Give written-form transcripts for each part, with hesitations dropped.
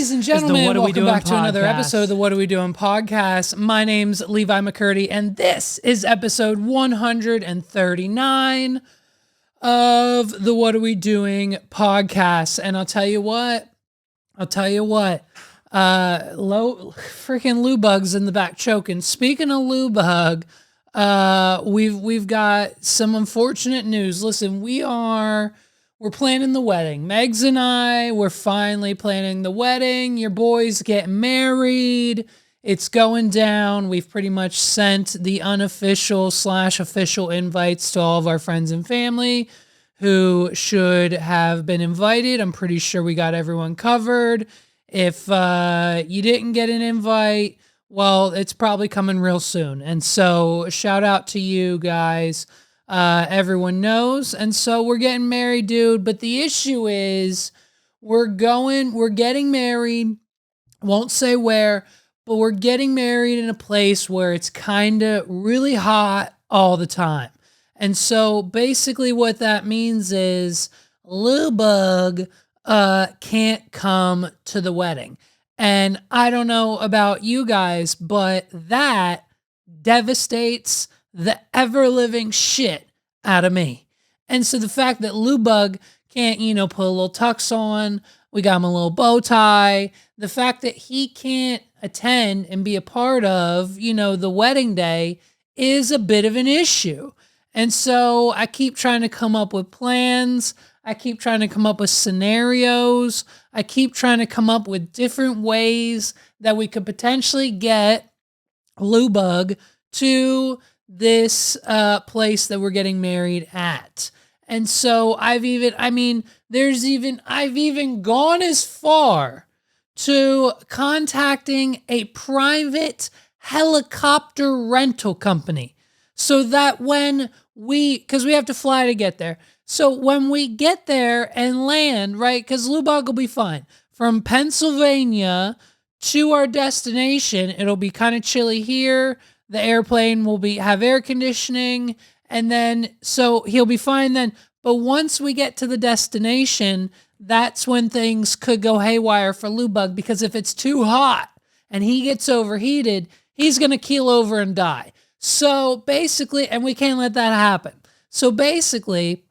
Ladies and gentlemen, welcome back to another podcast. episode of the What Are We Doing podcast. My name's Levi McCurdy, and this is episode 139 of the What Are We Doing podcast. And I'll tell you what, freaking Lou Bug's in the back choking. Speaking of Lou Bug, we've got some unfortunate news. Listen, we're planning the wedding. Megs and I, we're finally planning the wedding. Your boy's getting married. It's going down. We've pretty much sent the unofficial / official invites to all of our friends and family who should have been invited. I'm pretty sure we got everyone covered. If you didn't get an invite, well, it's probably coming real soon. And so shout out to you guys. Everyone knows. And so we're getting married, dude. But the issue is we're getting married. Won't say where, but we're getting married in a place where it's kind of really hot all the time. And so basically what that means is Lil Bug can't come to the wedding. And I don't know about you guys, but that devastates the ever-living shit out of me. And so the fact that Lou Bug can't, put a little tux on, we got him a little bow tie, the fact that he can't attend and be a part of, the wedding day is a bit of an issue. And so I keep trying to come up with plans. I keep trying to come up with scenarios. I keep trying to come up with different ways that we could potentially get Lou Bug to this place that we're getting married at. And so I've even gone as far to contacting a private helicopter rental company so that because we have to fly to get there. So when we get there and land, right, because Lou Bug will be fine. From Pennsylvania to our destination, it'll be kind of chilly here. The airplane will have air conditioning, and then, so he'll be fine then. But once we get to the destination, that's when things could go haywire for Lou Bug, because if it's too hot and he gets overheated, he's going to keel over and die. So basically, and we can't let that happen. So basically,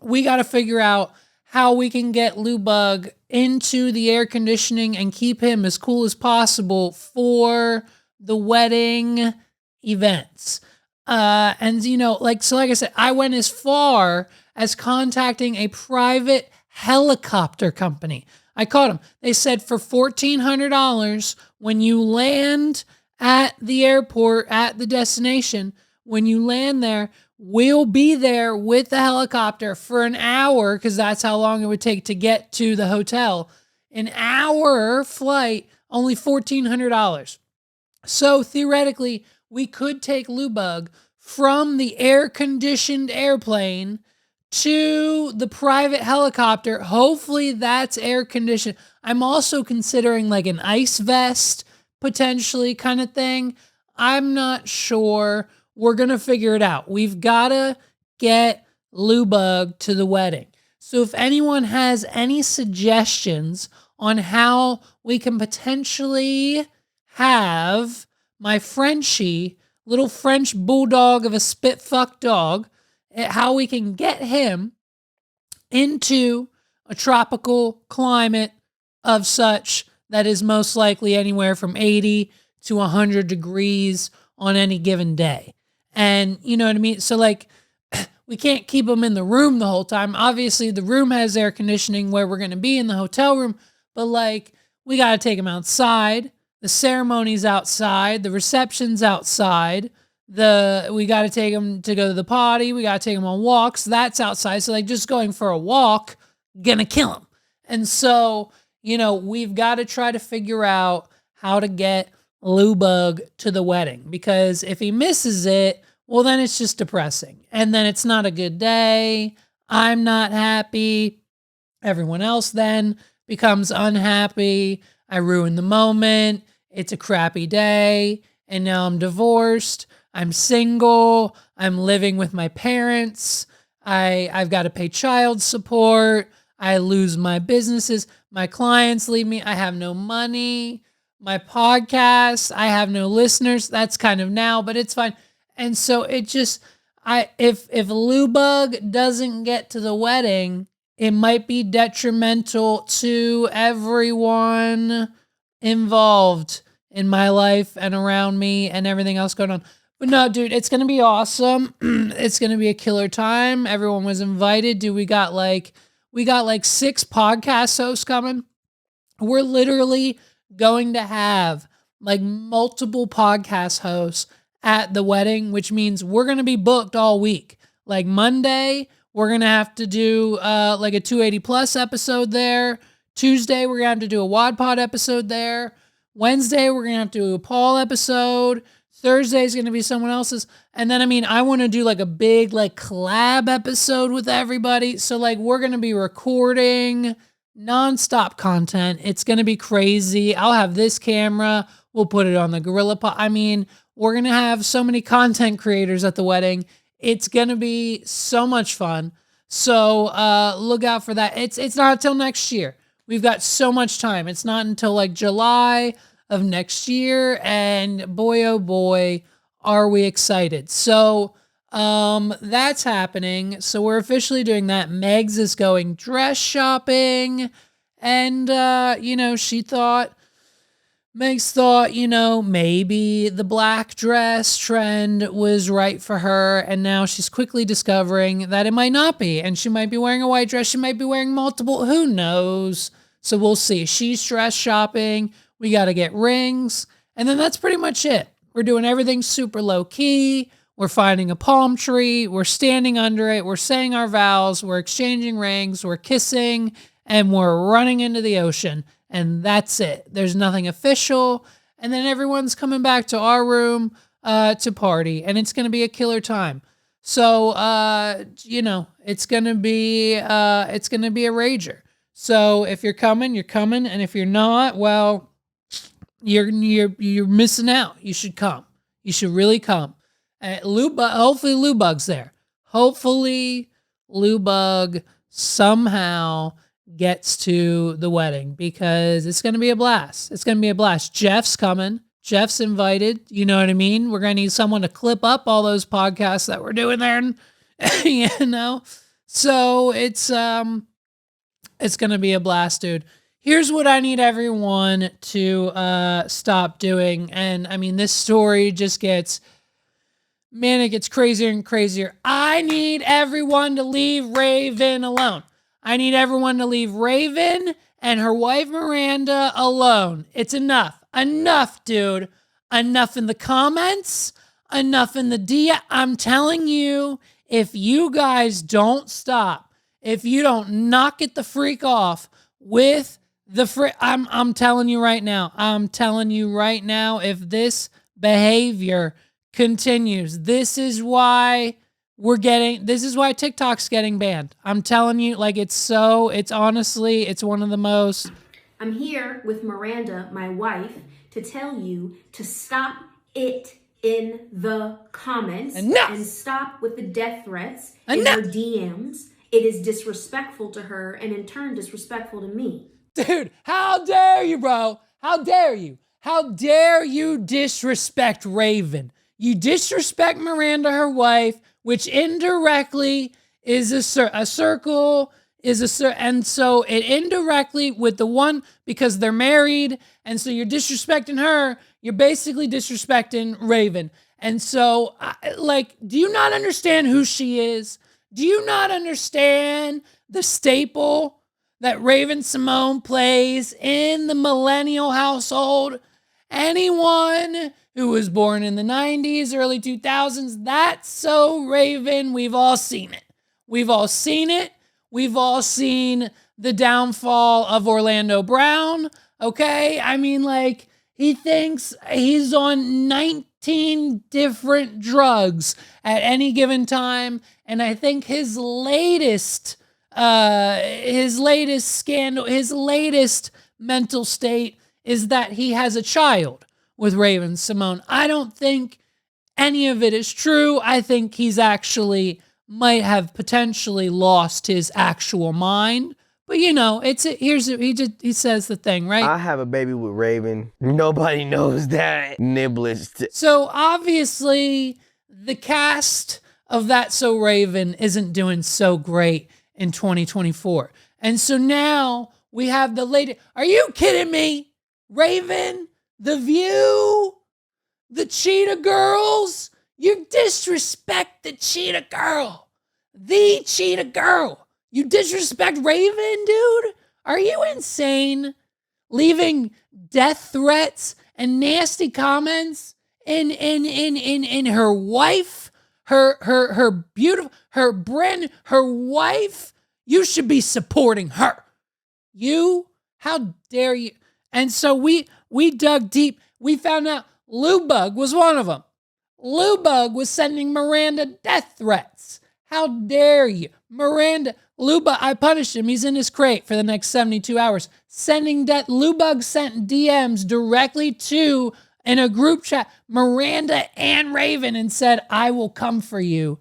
we got to figure out how we can get Lou Bug into the air conditioning and keep him as cool as possible for the wedding events. And like I said, I went as far as contacting a private helicopter company. I called them. They said for $1,400, when you land at the airport, at the destination, when you land there, we'll be there with the helicopter for an hour, because that's how long it would take to get to the hotel. An hour flight, only $1,400. So theoretically, we could take Lou Bug from the air-conditioned airplane to the private helicopter. Hopefully that's air-conditioned. I'm also considering like an ice vest, potentially, kind of thing. I'm not sure. We're going to figure it out. We've got to get Lou Bug to the wedding. So if anyone has any suggestions on how we can potentially have my Frenchie, little French bulldog of a spit-fuck dog, how we can get him into a tropical climate of such that is most likely anywhere from 80 to 100 degrees on any given day. And you know what I mean? So we can't keep him in the room the whole time. Obviously, the room has air conditioning where we're going to be in the hotel room, but we got to take him outside. The ceremony's outside. The reception's outside. We got to take him to go to the potty. We got to take him on walks. That's outside. So just going for a walk, gonna kill him. And so, we've got to try to figure out how to get Lou Bug to the wedding, because if he misses it, well, then it's just depressing. And then it's not a good day. I'm not happy. Everyone else then becomes unhappy. I ruin the moment. It's a crappy day. And now I'm divorced. I'm single. I'm living with my parents. I've got to pay child support. I lose my businesses. My clients leave me. I have no money. My podcast, I have no listeners. That's kind of now, but it's fine. And so it just, if Lou Bug doesn't get to the wedding, it might be detrimental to everyone involved in my life and around me and everything else going on. But no, dude, it's going to be awesome. It's going to be a killer time. Everyone was invited. Dude, we got like 6 podcast hosts coming. We're literally going to have like multiple podcast hosts at the wedding, which means we're going to be booked all week. Like Monday, we're going to have to do like a 280 plus episode there. Tuesday, we're going to have to do a Wad Pod episode there. Wednesday, we're going to have to do a Paul episode. Thursday is going to be someone else's. And then, I want to do like a big like collab episode with everybody. So like we're going to be recording nonstop content. It's going to be crazy. I'll have this camera. We'll put it on the Gorilla Pod. We're going to have so many content creators at the wedding. It's going to be so much fun. So look out for that. It's not until next year. We've got so much time. It's not until like July of next year. And boy, oh boy, are we excited. So that's happening. So we're officially doing that. Megs is going dress shopping. And, Megs thought, maybe the black dress trend was right for her. And now she's quickly discovering that it might not be. And she might be wearing a white dress. She might be wearing multiple. Who knows? So we'll see. She's dress shopping. We got to get rings. And then that's pretty much it. We're doing everything super low key. We're finding a palm tree. We're standing under it. We're saying our vows. We're exchanging rings. We're kissing. And we're running into the ocean. And that's it. There's nothing official. And then everyone's coming back to our room to party. And it's going to be a killer time. So, it's going to be a rager. So if you're coming, you're coming. And if you're not, well, you're missing out. You should come. You should really come. Hopefully Lou Bug's there. Hopefully Lou Bug somehow gets to the wedding because it's going to be a blast. It's going to be a blast. Jeff's coming. Jeff's invited. You know what I mean? We're going to need someone to clip up all those podcasts that we're doing there. And, so it's going to be a blast, dude. Here's what I need everyone to stop doing. And this story just gets crazier and crazier. I need everyone to leave Raven alone. I need everyone to leave Raven and her wife Miranda alone. It's enough. Enough, dude. Enough in the comments. Enough in the DM. I'm telling you, if you guys don't stop, if you don't knock it the freak off with the I'm telling you right now. I'm telling you right now, if this behavior continues, this is why TikTok's getting banned. I'm telling you, it's honestly, it's one of the most. I'm here with Miranda, my wife, to tell you to stop it in the comments. Enough! And stop with the death threats Enough! in her DMs. It is disrespectful to her and in turn disrespectful to me. Dude, how dare you, bro? How dare you? How dare you disrespect Raven? You disrespect Miranda, her wife, which indirectly is a circle, and so it indirectly with the one, because they're married, and so you're disrespecting her, you're basically disrespecting Raven. And so, do you not understand who she is? Do you not understand the staple that Raven Simone plays in the millennial household? Anyone who was born in the 90s, early 2000s, that's so Raven. We've all seen it. We've all seen it. We've all seen the downfall of Orlando Brown, okay? He thinks he's on 19 different drugs at any given time, and I think his latest scandal, his latest mental state is that he has a child with Raven Simone. I don't think any of it is true. I think he's actually might have potentially lost his actual mind, But he says the thing, right? I have a baby with Raven. Nobody knows that. Niblets. So obviously the cast of That's So Raven isn't doing so great in 2024. And so now we have the lady. Are you kidding me? Raven, The View, the Cheetah Girls. You disrespect the Cheetah Girl. The Cheetah Girl. You disrespect Raven, dude? Are you insane? Leaving death threats and nasty comments in her wife, her beautiful, her wife. You should be supporting her. How dare you? And so we dug deep. We found out Lou Bug was one of them. Lou Bug was sending Miranda death threats. How dare you? Lou Bug, I punished him. He's in his crate for the next 72 hours. Lou Bug sent DMs directly to, in a group chat, Miranda and Raven and said, I will come for you, ...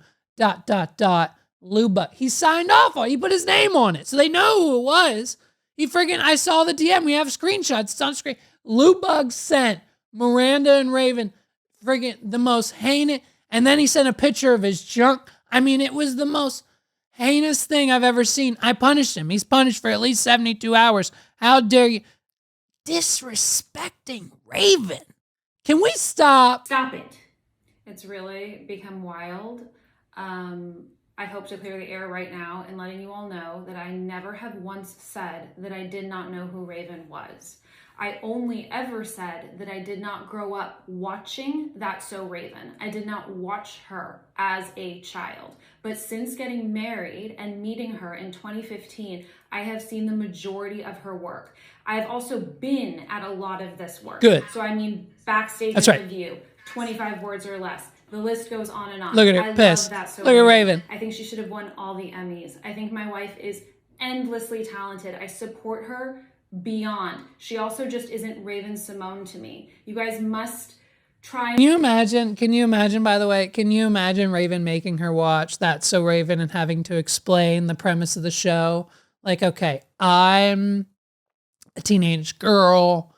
Lou Bug. He signed off on it. He put his name on it. So they know who it was. I saw the DM. We have screenshots. It's on screen. Lou Bug sent Miranda and Raven the most heinous. And then he sent a picture of his junk. I mean, it was the most heinous thing I've ever seen. I punished him. He's punished for at least 72 hours. How dare you? Disrespecting Raven. Can we stop? Stop it. It's really become wild. I hope to clear the air right now and letting you all know that I never have once said that I did not know who Raven was. I only ever said that I did not grow up watching That's So Raven. I did not watch her as a child. But since getting married and meeting her in 2015, I have seen the majority of her work. I've also been at a lot of this work. Good. So I mean, backstage That's at right. The View, 25 words or less. The list goes on and on. Look at her, I pissed. love That's So Look at Raven. I think she should have won all the Emmys. I think my wife is endlessly talented. I support her beyond. She also just isn't Raven-Symoné to me. You guys must try. Can you imagine, by the way, can you imagine Raven making her watch That's So Raven and having to explain the premise of the show? Like, okay, I'm a teenage girl,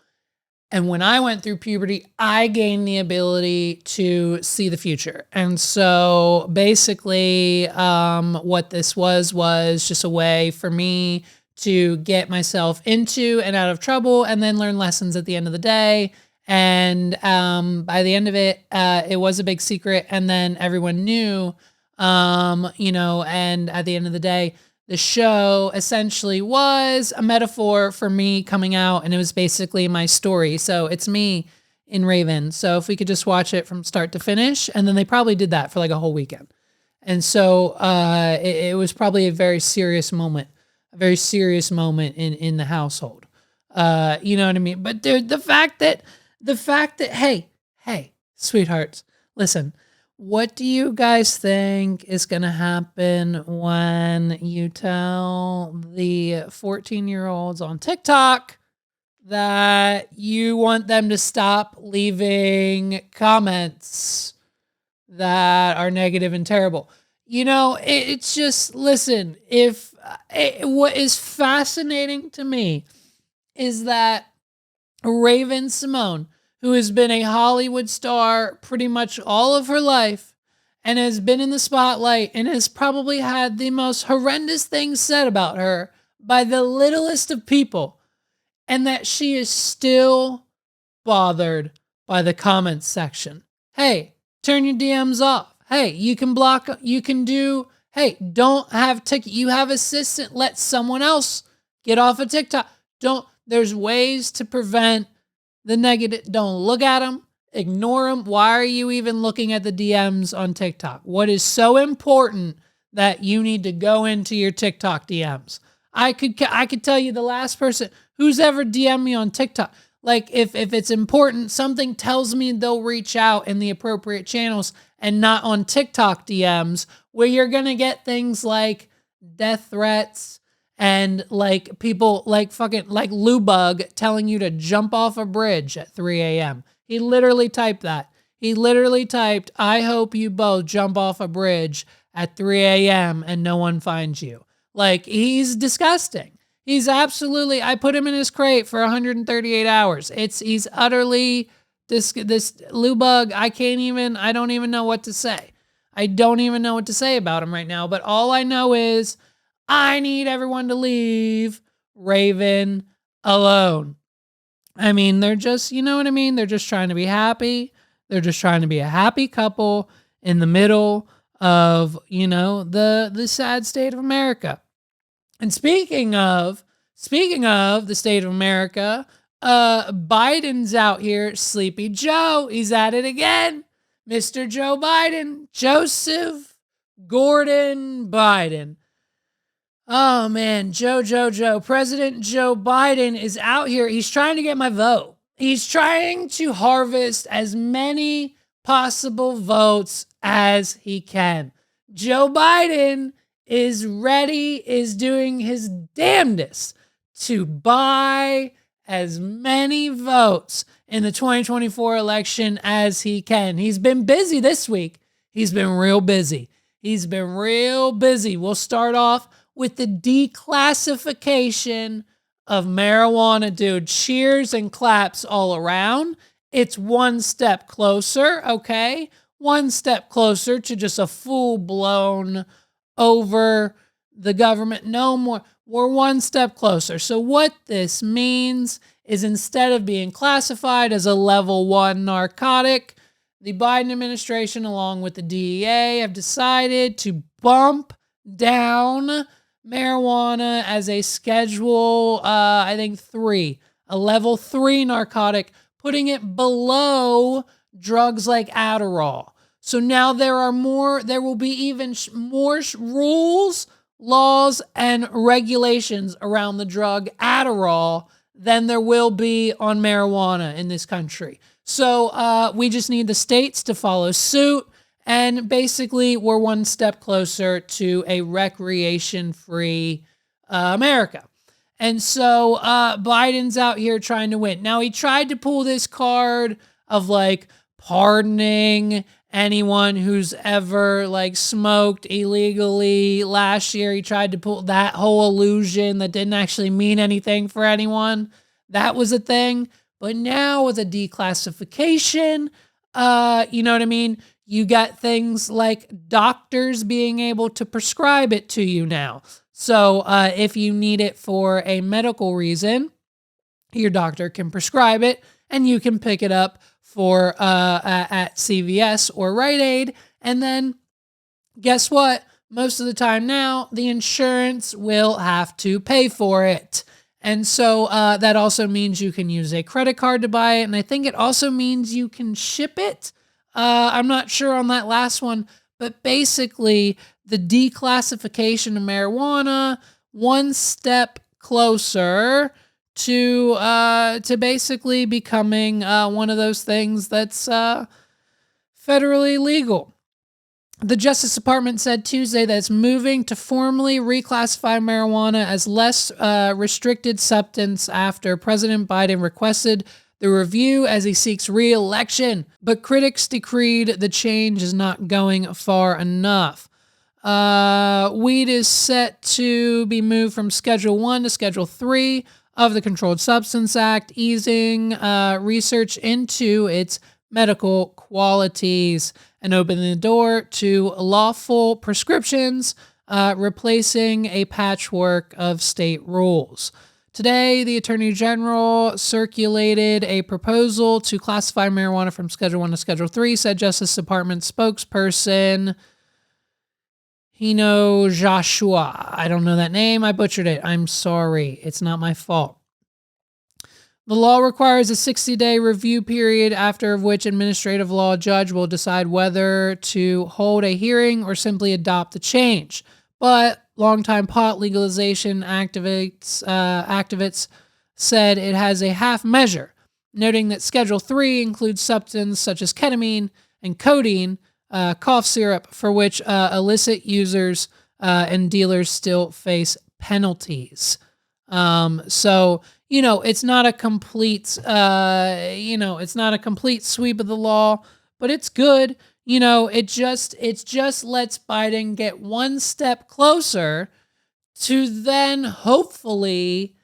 and when I went through puberty, I gained the ability to see the future. And so basically, what this was just a way for me to get myself into and out of trouble and then learn lessons at the end of the day. And by the end of it, it was a big secret. And then everyone knew, and at the end of the day, the show essentially was a metaphor for me coming out, and it was basically my story. So it's me in Raven. So if we could just watch it from start to finish, and then they probably did that for like a whole weekend. And so it was probably a very serious moment in the household. You know what I mean? But dude, the fact that, hey, sweethearts, listen, what do you guys think is going to happen when you tell the 14-year-olds on TikTok that you want them to stop leaving comments that are negative and terrible? It's just, listen, what is fascinating to me is that Raven-Symoné, who has been a Hollywood star pretty much all of her life and has been in the spotlight and has probably had the most horrendous things said about her by the littlest of people, and that she is still bothered by the comments section. Hey, turn your DMs off. Hey, you can block, don't have TikTok. You have assistant. Let someone else get off of TikTok. There's ways to prevent the negative. Don't look at them. Ignore them. Why are you even looking at the DMs on TikTok? What is so important that you need to go into your TikTok DMs? I could tell you the last person who's ever DM'd me on TikTok. Like, if it's important, something tells me they'll reach out in the appropriate channels and not on TikTok DMs, where you're going to get things like death threats and like people like Lou Bug telling you to jump off a bridge at 3 a.m. He literally typed that. He literally typed, I hope you both jump off a bridge at 3 a.m. and no one finds you. Like, he's disgusting. He's absolutely, I put him in his crate for 138 hours. He's utterly, this Lou Bug, I don't even know what to say. I don't even know what to say about him right now, but all I know is I need everyone to leave Raven alone. I mean, they're just, you know what I mean? They're just trying to be happy. They're just trying to be a happy couple in the middle of, the sad state of America. And speaking of the state of America, Biden's out here, Sleepy Joe. He's at it again. Mr. Joe Biden, Joseph Gordon Biden. Oh man, Joe. President Joe Biden is out here. He's trying to get my vote. He's trying to harvest as many possible votes as he can. Joe Biden is doing his damnedest to buy as many votes in the 2024 election as he can. He's been busy this week. He's been real busy. We'll start off with the declassification of marijuana, dude. Cheers and claps all around. It's one step closer, okay? One step closer to just a full-blown over the government. No more. We're one step closer. So what this means is instead of being classified as a level 1 narcotic, the Biden administration, along with the DEA, have decided to bump down marijuana as a schedule, I think 3, a level 3 narcotic, putting it below drugs like Adderall. So now there will be even more rules, laws, and regulations around the drug Adderall than there will be on marijuana in this country. So we just need the states to follow suit. And basically, we're one step closer to a recreation-free America. And so Biden's out here trying to win. Now, he tried to pull this card of like pardoning anyone who's ever like smoked illegally. Last year, he tried to pull that whole illusion that didn't actually mean anything for anyone. That was a thing. But now with a declassification, you know what I mean? You got things like doctors being able to prescribe it to you now. So if you need it for a medical reason, your doctor can prescribe it and you can pick it up for at CVS or Rite Aid. And then guess what? Most of the time now, the insurance will have to pay for it. And so that also means you can use a credit card to buy it. And I think it also means you can ship it. I'm not sure on that last one, but basically the declassification of marijuana, one step closer to basically becoming one of those things that's federally legal. The Justice Department said Tuesday that it's moving to formally reclassify marijuana as less restricted substance after President Biden requested the review as he seeks re-election, but critics decreed the change is not going far enough. Weed is set to be moved from Schedule 1 to Schedule 3 of the Controlled Substance Act, easing research into its medical qualities and opening the door to lawful prescriptions, replacing a patchwork of state rules. Today, the Attorney General circulated a proposal to classify marijuana from Schedule 1 to Schedule 3, said Justice Department spokesperson Hino Joshua. I don't know that name. I butchered it. I'm sorry. It's not my fault. The law requires a 60-day review period, after which administrative law judge will decide whether to hold a hearing or simply adopt the change. But longtime pot legalization activists said it has a half measure, noting that Schedule 3 includes substances such as ketamine and codeine, cough syrup, for which illicit users and dealers still face penalties. So, it's not a complete, it's not a complete sweep of the law, but it's good. It just lets Biden get one step closer to then hopefully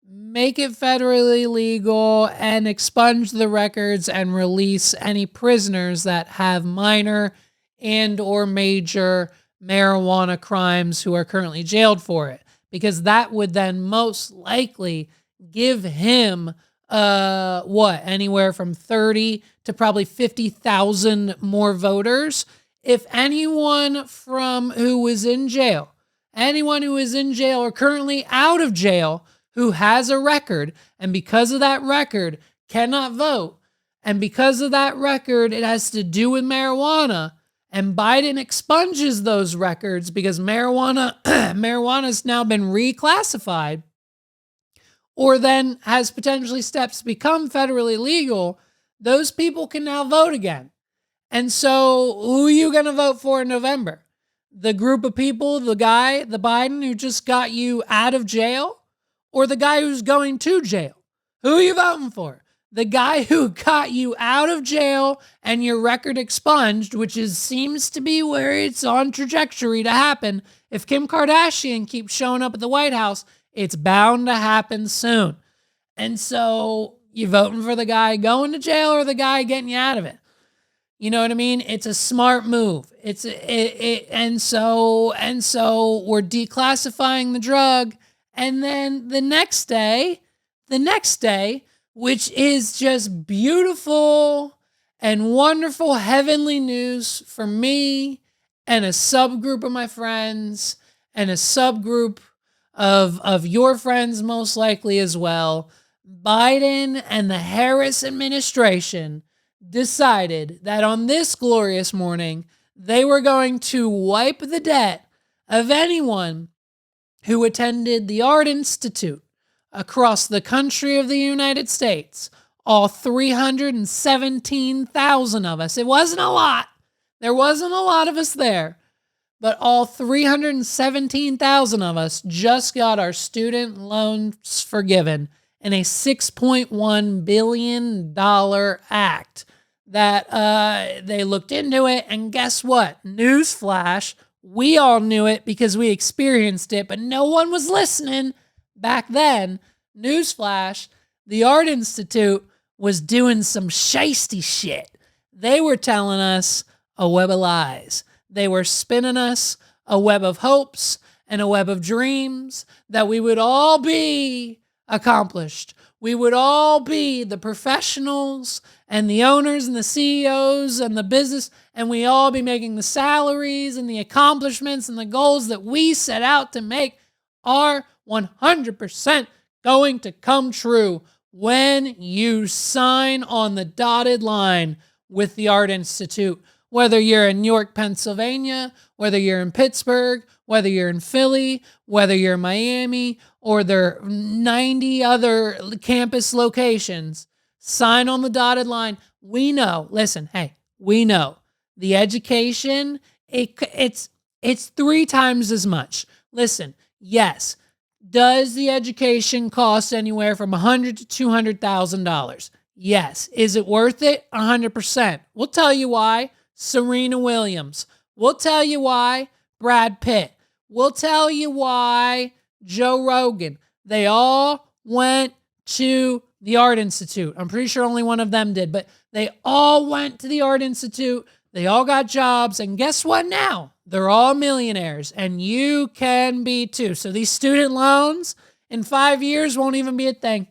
make it federally legal and expunge the records and release any prisoners that have minor and or major marijuana crimes who are currently jailed for it, because that would then most likely give him anywhere from 30 to probably 50,000 more voters. If anyone from who was in jail, anyone who is in jail or currently out of jail who has a record, and because of that record cannot vote, and because of that record it has to do with marijuana, and Biden expunges those records because marijuana has now been reclassified, or then has potentially steps to become federally legal, those people can now vote again. And so who are you going to vote for in November? The group of people, the Biden who just got you out of jail, or the guy who's going to jail? Who are you voting for? The guy who got you out of jail and your record expunged, which seems to be where it's on trajectory to happen. If Kim Kardashian keeps showing up at the White House, it's bound to happen soon. And so you voting for the guy going to jail or the guy getting you out of it? You know what I mean? It's a smart move. And so we're declassifying the drug. And then the next day, which is just beautiful and wonderful heavenly news for me and a subgroup of my friends and a subgroup of your friends most likely as well, Biden and the Harris administration decided that on this glorious morning, they were going to wipe the debt of anyone who attended the Art Institute across the country of the United States. All 317,000 of us. It wasn't a lot. There wasn't a lot of us there. But all 317,000 of us just got our student loans forgiven in a $6.1 billion act that they looked into it. And guess what? Newsflash, we all knew it because we experienced it, but no one was listening back then. Newsflash, the Art Institute was doing some shisty shit. They were telling us a web of lies. They were spinning us a web of hopes and a web of dreams that we would all be accomplished. We would all be the professionals and the owners and the CEOs and the business, and we all be making the salaries and the accomplishments and the goals that we set out to make are 100% going to come true when you sign on the dotted line with the Art Institute. Whether you're in York, Pennsylvania, whether you're in Pittsburgh, whether you're in Philly, whether you're in Miami, or there are 90 other campus locations, sign on the dotted line. We know, listen, hey, we know the education, it's 3 times as much. Listen, yes, does the education cost anywhere from $100,000 to $200,000? Yes. Is it worth it? 100%. We'll tell you why. Serena Williams. We'll tell you why. Brad Pitt. We'll tell you why. Joe Rogan. They all went to the Art Institute. I'm pretty sure only one of them did, but they all went to the Art Institute. They all got jobs, and guess what now? They're all millionaires, and you can be too. So these student loans in 5 years won't even be a thing.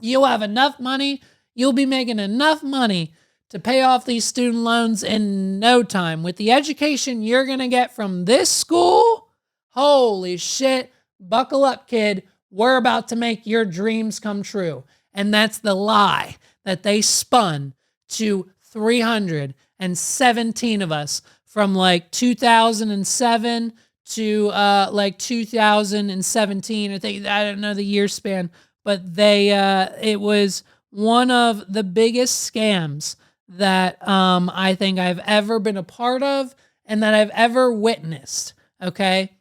You'll have enough money. You'll be making enough money to pay off these student loans in no time. With the education you're going to get from this school, holy shit, buckle up, kid. We're about to make your dreams come true. And that's the lie that they spun to 317 of us from like 2007 to like 2017. I don't know the year span, but it was one of the biggest scams that I think I've ever been a part of and that I've ever witnessed. Okay,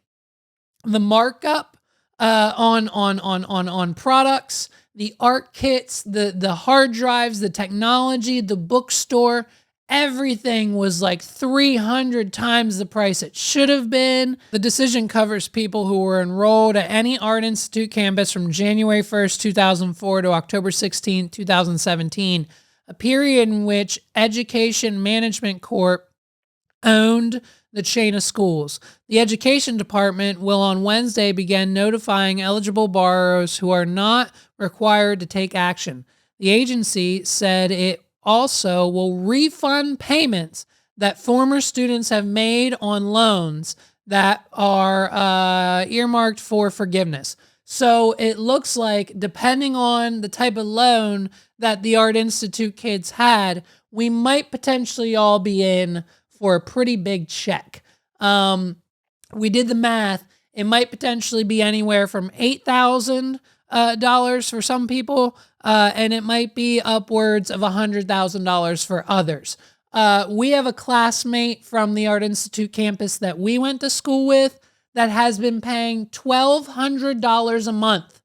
the markup on products, the art kits, the hard drives, the technology, the bookstore, Everything was like 300 times the price it should have been. The decision covers people who were enrolled at any Art Institute campus from January 1st, 2004 to October 16th, 2017, a period in which Education Management Corp owned the chain of schools. The Education Department will on Wednesday begin notifying eligible borrowers who are not required to take action. The agency said it also will refund payments that former students have made on loans that are earmarked for forgiveness. So it looks like, depending on the type of loan that the Art Institute kids had, we might potentially all be in for a pretty big check. We did the math. It might potentially be anywhere from $8,000 for some people, and it might be upwards of $100,000 for others. We have a classmate from the Art Institute campus that we went to school with that has been paying $1,200 a month.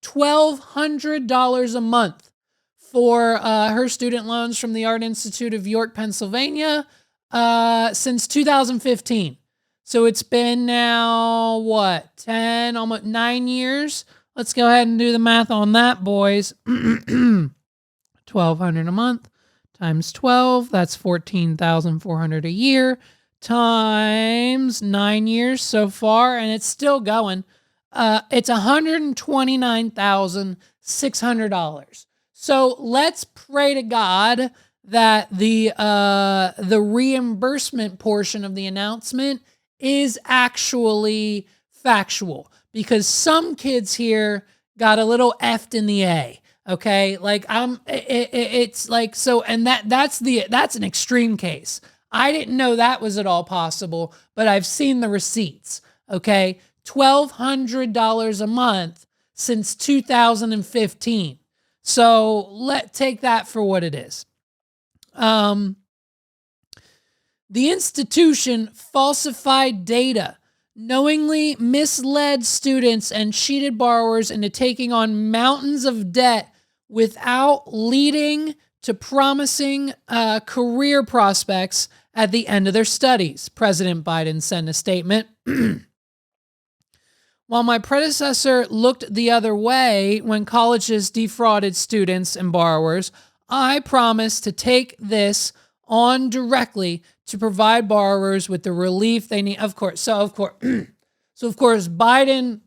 $1,200 a month for her student loans from the Art Institute of York, Pennsylvania, since 2015. So it's been now, 10, almost 9 years? Let's go ahead and do the math on that, boys. $1,200 a month times 12, that's $14,400 a year, times 9 years so far, and it's still going. It's $129,600. So let's pray to God that the reimbursement portion of the announcement is actually factual, because some kids here got a little effed in the A. Okay, like it's like, so, and that's an extreme case. I didn't know that was at all possible, but I've seen the receipts. Okay, $1,200 a month since 2015. So take that for what it is. The institution falsified data, knowingly misled students and cheated borrowers into taking on mountains of debt without leading to promising career prospects at the end of their studies, President Biden said in a statement. While my predecessor looked the other way when colleges defrauded students and borrowers, I promised to take this on directly to provide borrowers with the relief they need. Of course, Biden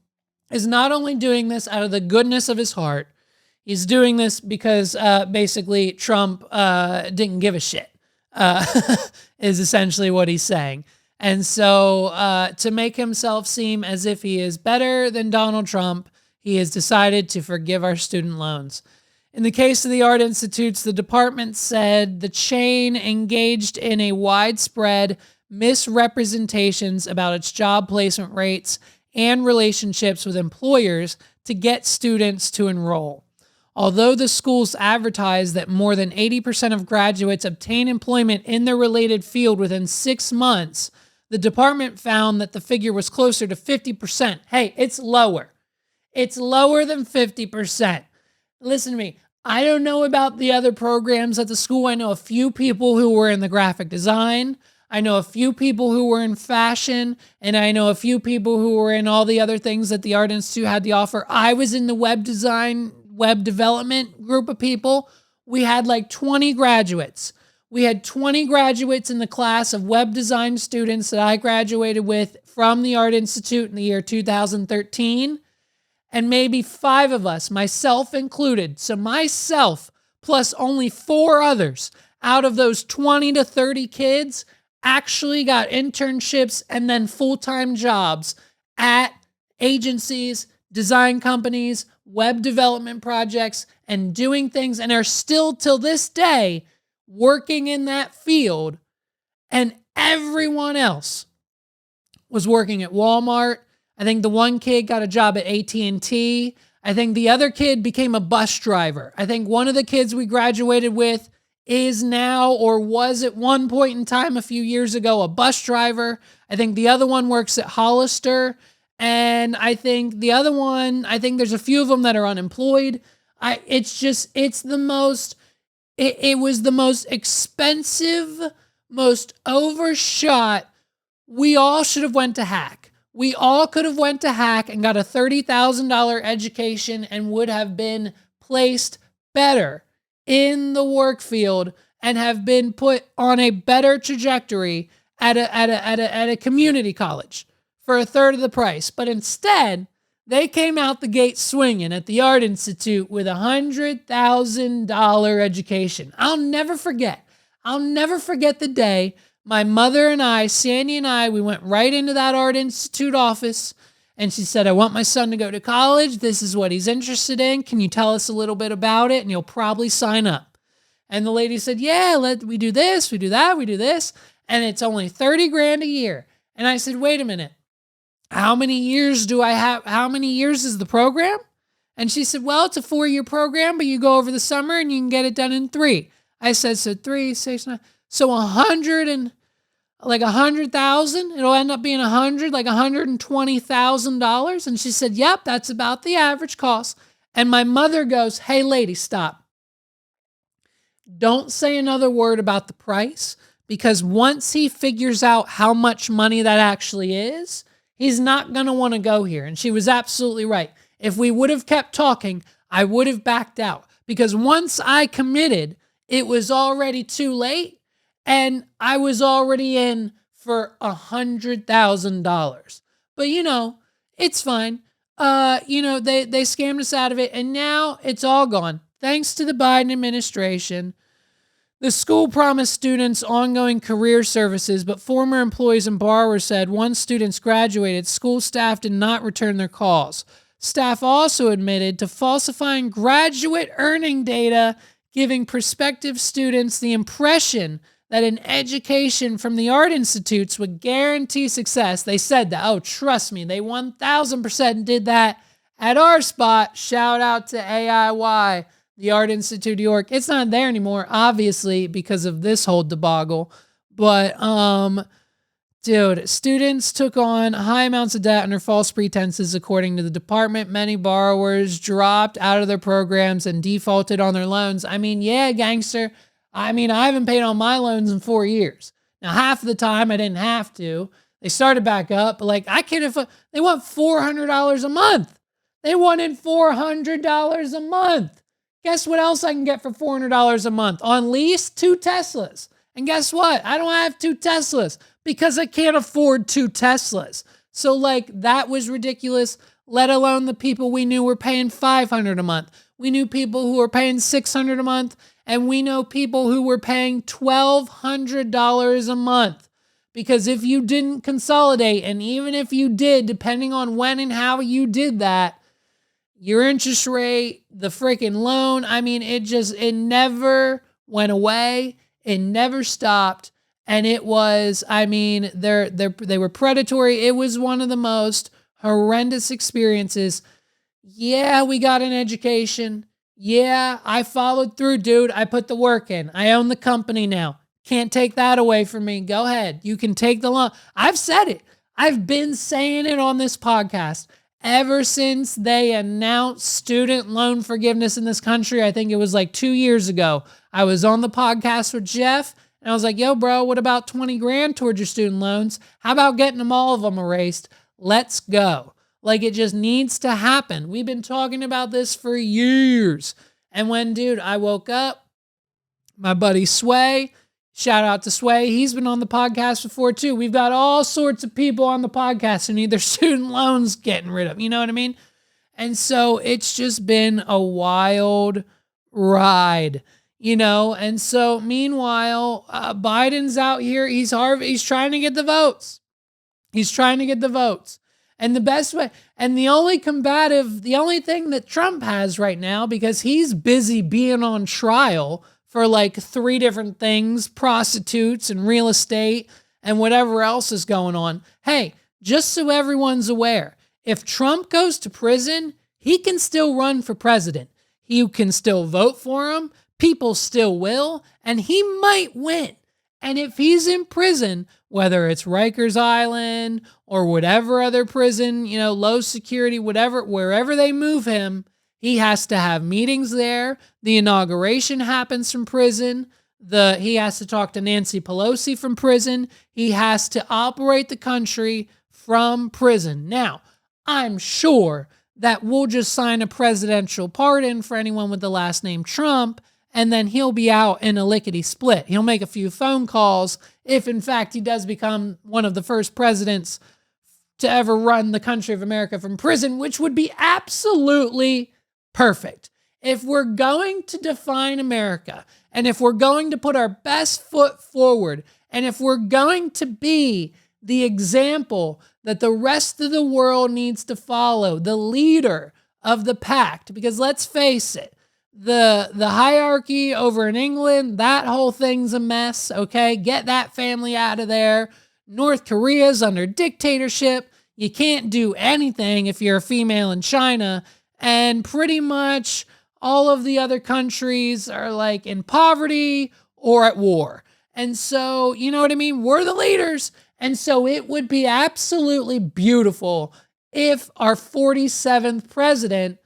is not only doing this out of the goodness of his heart, he's doing this because basically Trump didn't give a shit, is essentially what he's saying. And so to make himself seem as if he is better than Donald Trump, he has decided to forgive our student loans. In the case of the Art Institutes, the department said the chain engaged in a widespread misrepresentations about its job placement rates and relationships with employers to get students to enroll. Although the schools advertised that more than 80% of graduates obtain employment in their related field within 6 months, the department found that the figure was closer to 50%. Hey, it's lower. It's lower than 50%. Listen to me. I don't know about the other programs at the school. I know a few people who were in the graphic design. I know a few people who were in fashion. And I know a few people who were in all the other things that the Art Institute had to offer. I was in the web design, web development group of people. We had like 20 graduates. We had 20 graduates in the class of web design students that I graduated with from the Art Institute in the year 2013. And maybe 5 of us, myself included, so myself plus only 4 others out of those 20 to 30 kids actually got internships and then full-time jobs at agencies, design companies, web development projects, and doing things, and are still till this day working in that field. And everyone else was working at Walmart. I think the one kid got a job at AT&T. I think the other kid became a bus driver. I think one of the kids we graduated with is now, or was at one point in time a few years ago, a bus driver. I think the other one works at Hollister. And I think the other one, I think there's a few of them that are unemployed. It's It was the most expensive, most overshot. We all should have went to Hack. We all could have went to Hack and got a $30,000 education and would have been placed better in the work field and have been put on a better trajectory at a community college for a third of the price. But instead, they came out the gate swinging at the Art Institute with a $100,000 education. I'll never forget the day my mother and I, Sandy and I, we went right into that Art Institute office, and she said, I want my son to go to college. This is what he's interested in. Can you tell us a little bit about it? And he'll probably sign up. And the lady said, yeah, we do this, we do that, we do this. And it's only $30,000 a year. And I said, wait a minute. How many years do I have? How many years is the program? And she said, well, it's a 4-year program, but you go over the summer and you can get it done in 3. I said, so 3, 6, 9. So 100,000, it'll end up being $120,000. And she said, yep, that's about the average cost. And my mother goes, hey, lady, stop. Don't say another word about the price, because once he figures out how much money that actually is, he's not going to want to go here. And she was absolutely right. If we would have kept talking, I would have backed out, because once I committed, it was already too late. And I was already in for $100,000. But, it's fine. They scammed us out of it, and now it's all gone. Thanks to the Biden administration. The school promised students ongoing career services, but former employees and borrowers said once students graduated, school staff did not return their calls. Staff also admitted to falsifying graduate earning data, giving prospective students the impression that an education from the Art Institutes would guarantee success. They said that. Oh, trust me, they 1,000% did that at our spot. Shout out to AIY, the Art Institute of York. It's not there anymore, obviously, because of this whole debacle. But, dude, students took on high amounts of debt under false pretenses, according to the department. Many borrowers dropped out of their programs and defaulted on their loans. I mean, yeah, gangster. I haven't paid on my loans in 4 years. Now, half of the time I didn't have to. They started back up, but they want $400 a month. They wanted $400 a month. Guess what else I can get for $400 a month? On lease, 2 Teslas. And guess what? I don't have 2 Teslas because I can't afford 2 Teslas. So that was ridiculous, let alone the people we knew were paying $500 a month. We knew people who were paying $600 a month. And we know people who were paying $1,200 a month, because if you didn't consolidate, and even if you did, depending on when and how you did that, your interest rate, the freaking loan, it never went away. It never stopped. And it was, they were predatory. It was one of the most horrendous experiences. Yeah, we got an education. Yeah, I followed through, dude. I put the work in. I own the company now. Can't take that away from me. Go ahead. You can take the loan. I've said it. I've been saying it on this podcast ever since they announced student loan forgiveness in this country. I think it was 2 years ago. I was on the podcast with Jeff, and I was like, yo, bro, what about $20,000 towards your student loans? How about getting them, all of them erased? Let's go. It just needs to happen. We've been talking about this for years. And when, dude, I woke up, my buddy Sway, shout out to Sway, he's been on the podcast before too. We've got all sorts of people on the podcast who need their student loans getting rid of, you know what I mean? And so it's just been a wild ride, And so meanwhile, Biden's out here. He's trying to get the votes. And the best way, and the only thing that Trump has right now, because he's busy being on trial for 3 different things, prostitutes and real estate and whatever else is going on. Hey, just so everyone's aware, if Trump goes to prison, he can still run for president. You can still vote for him. People still will, and he might win. And if he's in prison, whether it's Rikers Island or whatever other prison, low security, whatever, wherever they move him, He has to have meetings there. The inauguration happens from prison. He has to talk to Nancy Pelosi from prison. He has to operate the country from prison. Now, I'm sure that we'll just sign a presidential pardon for anyone with the last name Trump, and then he'll be out in a lickety-split. He'll make a few phone calls if, in fact, he does become one of the first presidents to ever run the country of America from prison, which would be absolutely perfect. If we're going to define America, and if we're going to put our best foot forward, and if we're going to be the example that the rest of the world needs to follow, the leader of the pack, because let's face it, the hierarchy over in England, that whole thing's a mess, okay? Get that family out of there. North Korea's under dictatorship. You can't do anything if you're a female in China. And pretty much all of the other countries are like in poverty or at war. And so, you know what I mean? We're the leaders. And so it would be absolutely beautiful if our 47th president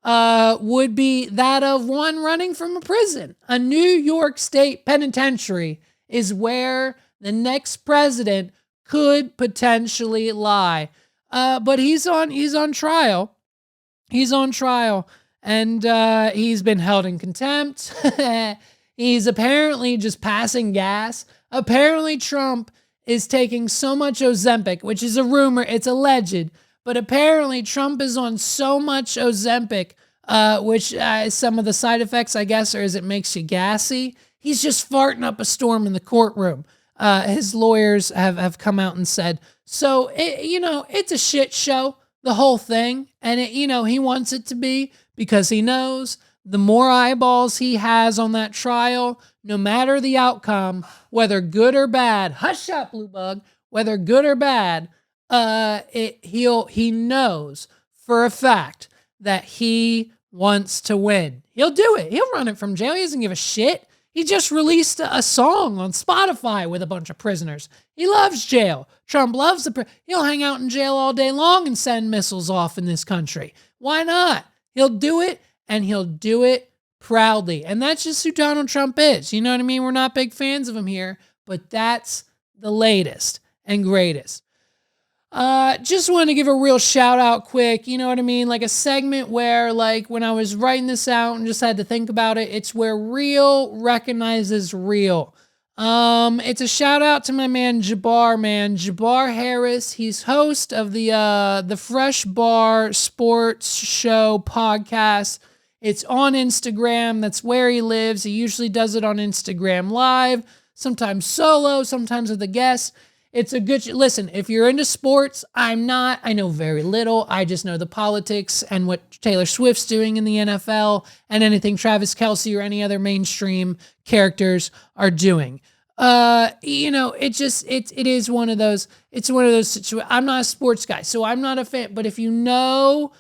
would be that of one running from a prison. A New York State penitentiary is where the next president could potentially lie. But he's on trial. He's on trial, and he's been held in contempt. He's apparently just passing gas. Apparently Trump is taking so much Ozempic, which is a rumor, it's alleged, but apparently Trump is on so much Ozempic, which some of the side effects, I guess, are it makes you gassy. He's just farting up a storm in the courtroom. His lawyers have come out and said, so, it's a shit show, the whole thing. And, he wants it to be because he knows the more eyeballs he has on that trial, no matter the outcome, whether good or bad, hush up, Blue Bug, whether good or bad, he knows for a fact that he wants to win. He'll do it. He'll run it from jail. He doesn't give a shit. He just released a song on Spotify with a bunch of prisoners. He loves jail. Trump loves he'll hang out in jail all day long and send missiles off in this country. Why not? He'll do it, and he'll do it proudly. And that's just who Donald Trump is. You know what I mean? We're not big fans of him here, but that's the latest and greatest. Just want to give a real shout out quick, you know what I mean? Like a segment where, like, when I was writing this out and just had to think about it, it's where real recognizes real. It's a shout out to my man Jabbar Harris. He's host of the Fresh Bar Sports Show podcast. It's on Instagram. That's where he lives. He usually does it on Instagram Live, sometimes solo, sometimes with a guest. It's a good, listen, if you're into sports, I'm not, I know very little. I just know the politics and what Taylor Swift's doing in the NFL and anything Travis Kelce or any other mainstream characters are doing. It is one of those, it's one of those situations. I'm not a sports guy, so I'm not a fan, but if you know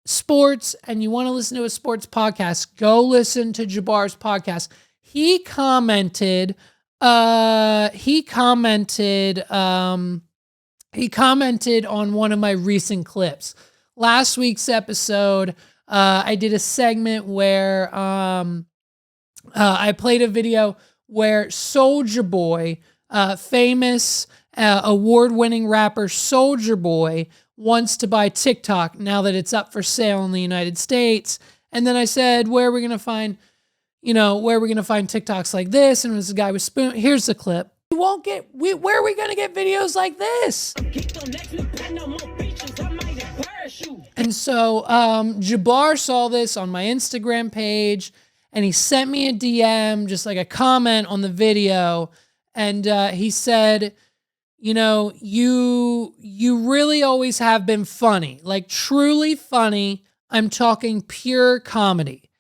sports and you want to listen to a sports podcast, go listen to Jabbar's podcast. He commented on one of my recent clips. Last week's episode, I did a segment where I played a video where Soulja Boy, famous award-winning rapper Soulja Boy, wants to buy TikTok now that it's up for sale in the United States. And then I said, where are we going to find TikToks like this? And it was a guy with spoon. Here's the clip. Where are we going to get videos like this? And so Jabbar saw this on my Instagram page, and he sent me a DM, just like a comment on the video. And he said, you really always have been funny, like truly funny. I'm talking pure comedy.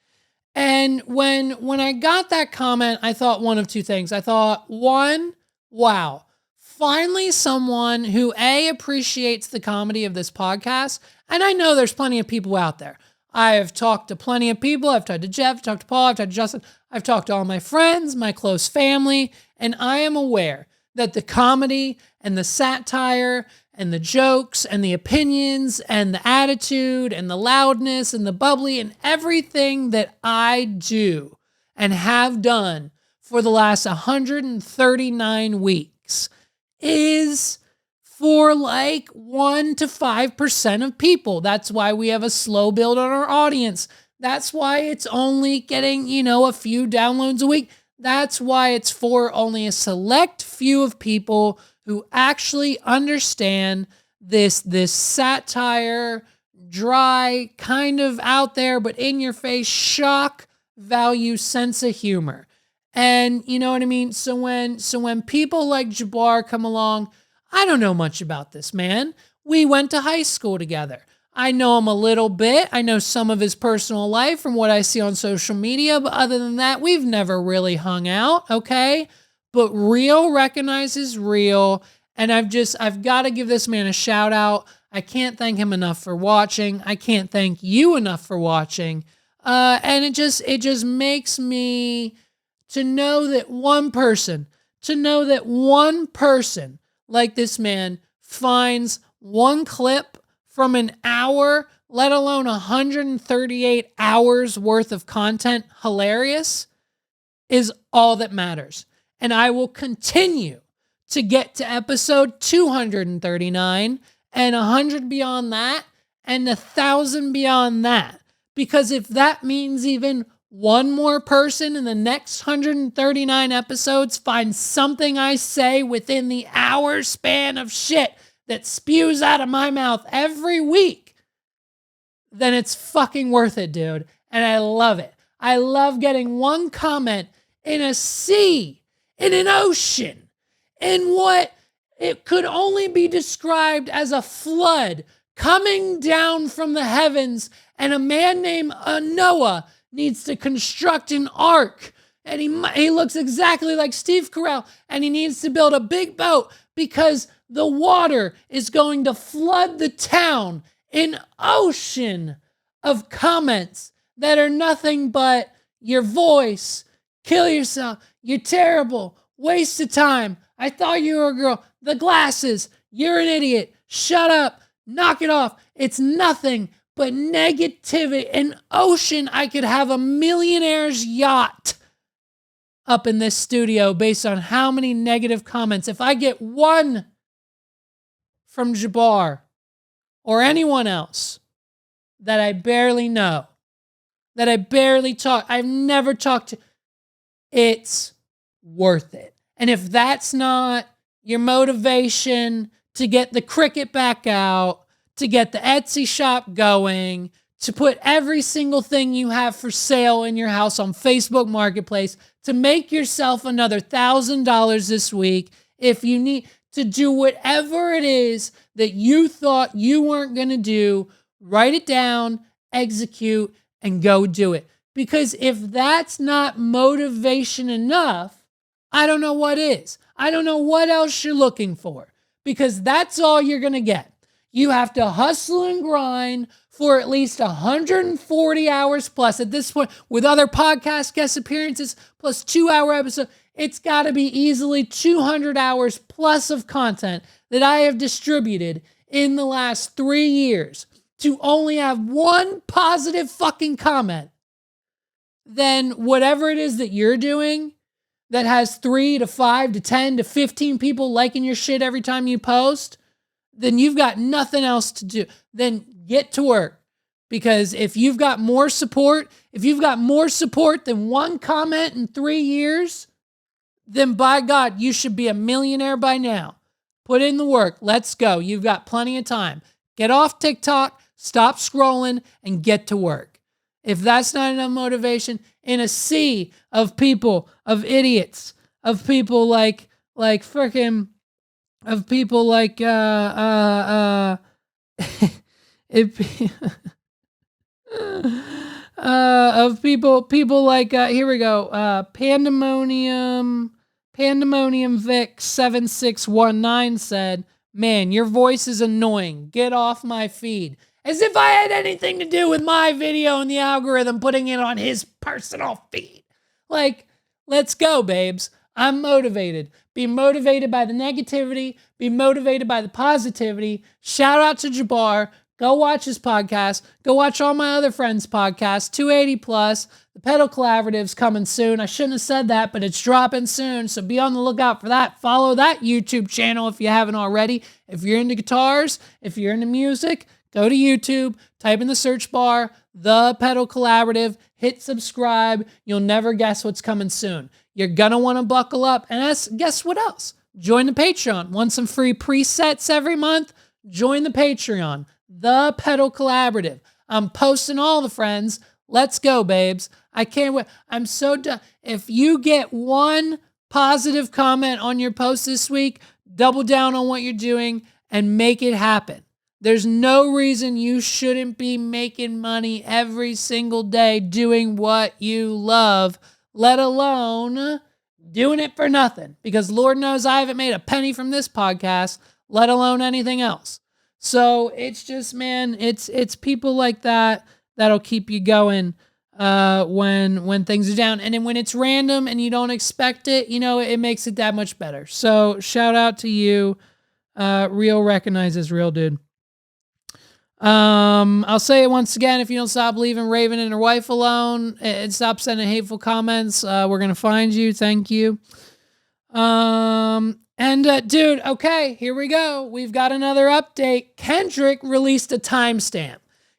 And when I got that comment, I thought one of two things. I thought, one, wow, finally someone who appreciates the comedy of this podcast. And I know there's plenty of people out there. I have talked to plenty of people. I've talked to Jeff, I've talked to Paul, I've talked to Justin. I've talked to all my friends, my close family, and I am aware that the comedy and the satire and the jokes and the opinions and the attitude and the loudness and the bubbly and everything that I do and have done for the last 139 weeks is for like 1 to 5% of people. That's why we have a slow build on our audience. That's why it's only getting, a few downloads a week. That's why it's for only a select few of people who actually understand this satire, dry, kind of out there, but in your face, shock value sense of humor. And you know what I mean? So when people like Jabbar come along, I don't know much about this man. We went to high school together. I know him a little bit. I know some of his personal life from what I see on social media, but other than that, we've never really hung out, okay? But real recognizes real, and I've got to give this man a shout out. I can't thank him enough for watching. I can't thank you enough for watching. And it just makes me to know that one person like this man finds one clip from an hour, let alone 138 hours worth of content hilarious, is all that matters. And I will continue to get to episode 239 and 100 beyond that and 1,000 beyond that. Because if that means even one more person in the next 139 episodes finds something I say within the hour span of shit that spews out of my mouth every week, then it's fucking worth it, dude. And I love it. I love getting one comment in a sea, in an ocean, in what it could only be described as a flood coming down from the heavens, and a man named Noah needs to construct an ark, and he looks exactly like Steve Carell, and he needs to build a big boat because the water is going to flood the town. An ocean of comments that are nothing but your voice, kill yourself, you're terrible, waste of time, I thought you were a girl, the glasses, you're an idiot, shut up, knock it off. It's nothing but negativity. An ocean. I could have a millionaire's yacht up in this studio based on how many negative comments. If I get one from Jabbar or anyone else that I barely know, that I barely talk, I've never talked to, it's worth it. And if that's not your motivation to get the cricket back out, to get the Etsy shop going, to put every single thing you have for sale in your house on Facebook Marketplace, to make yourself another $1,000 this week, if you need to do whatever it is that you thought you weren't going to do, write it down, execute, and go do it. Because if that's not motivation enough, I don't know what is. I don't know what else you're looking for, because that's all you're going to get. You have to hustle and grind for at least 140 hours plus at this point, with other podcast guest appearances plus 2-hour episode. It's got to be easily 200 hours plus of content that I have distributed in the last 3 years to only have one positive fucking comment. Then whatever it is that you're doing that has 3 to 5 to 10 to 15 people liking your shit every time you post, then you've got nothing else to do. Then get to work. Because if you've got more support, than one comment in 3 years, then by God, you should be a millionaire by now. Put in the work. Let's go. You've got plenty of time. Get off TikTok, stop scrolling, and get to work. If that's not enough motivation, in a sea of people, of idiots, of people like freaking, of people like of people like here we go, Pandemonium Vic 7619 said, "Man, your voice is annoying. Get off my feed." As if I had anything to do with my video and the algorithm putting it on his personal feed. Like, let's go, babes. I'm motivated. be motivated by the negativity, be motivated by the positivity. Shout out to Jabbar. Go watch his podcast. Go watch all my other friends' podcasts. 280 plus. The Pedal Collaborative's coming soon. I shouldn't have said that, but it's dropping soon. So be on the lookout for that. Follow that YouTube channel if you haven't already. If you're into guitars, if you're into music, go to YouTube, type in the search bar, The Pedal Collaborative, hit subscribe. You'll never guess what's coming soon. You're going to want to buckle up. And guess what else? Join the Patreon. Want some free presets every month? Join the Patreon. The Pedal Collaborative. I'm posting all the friends. Let's go, babes. I can't wait. I'm so done. If you get one positive comment on your post this week, double down on what you're doing and make it happen. There's no reason you shouldn't be making money every single day doing what you love, let alone doing it for nothing. Because Lord knows I haven't made a penny from this podcast, let alone anything else. So it's just, man, it's people like that that'll keep you going when things are down. And then when it's random and you don't expect it, it makes it that much better. So shout out to you. Real recognizes real, dude. I'll say it once again. If you don't stop leaving Raven and her wife alone and stop sending hateful comments, we're going to find you. Thank you. Dude, okay, here we go. We've got another update. Kendrick released a timestamp.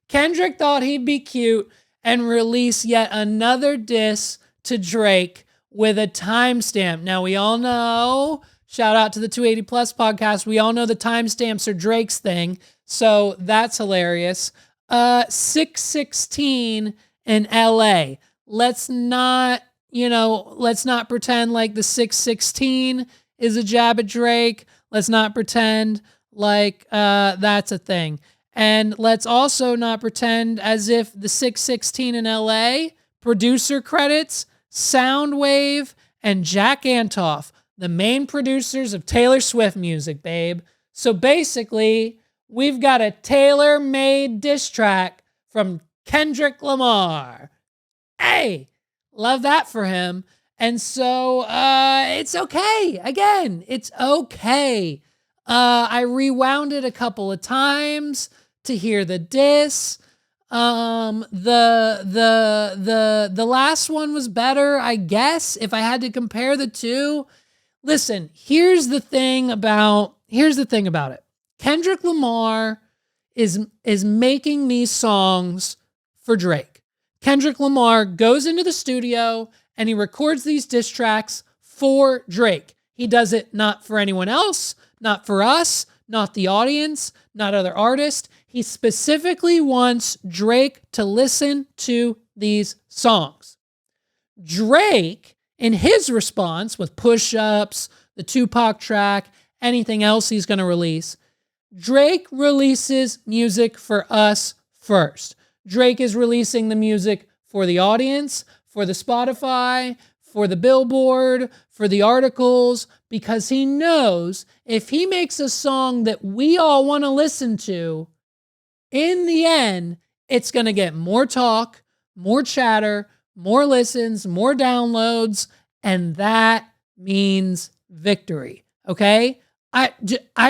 Kendrick thought he'd be cute and release yet another diss to Drake with a timestamp. Now, we all know, shout out to the 280 Plus podcast, we all know the timestamps are Drake's thing, so that's hilarious. 616 in LA. Let's not pretend like the 616 is a jab at Drake. Let's not pretend like that's a thing. And let's also not pretend as if the 616 in LA producer credits Soundwave and Jack Antoff, the main producers of Taylor Swift music, babe. So basically, we've got a tailor-made diss track from Kendrick Lamar. Hey, love that for him. And so it's okay. Again, it's okay. I rewound it a couple of times to hear the diss. The last one was better, I guess, if I had to compare the two. Listen, here's the thing about it. Kendrick Lamar is making these songs for Drake. Kendrick Lamar goes into the studio and he records these diss tracks for Drake. He does it not for anyone else, not for us, not the audience, not other artists. He specifically wants Drake to listen to these songs. Drake, in his response with Push-Ups, the Tupac track, anything else he's going to release, Drake releases music for us first. Drake is releasing the music for the audience, for the Spotify, for the Billboard, for the articles, because he knows if he makes a song that we all want to listen to, in the end, it's going to get more talk, more chatter, more listens, more downloads, and that means victory, okay? I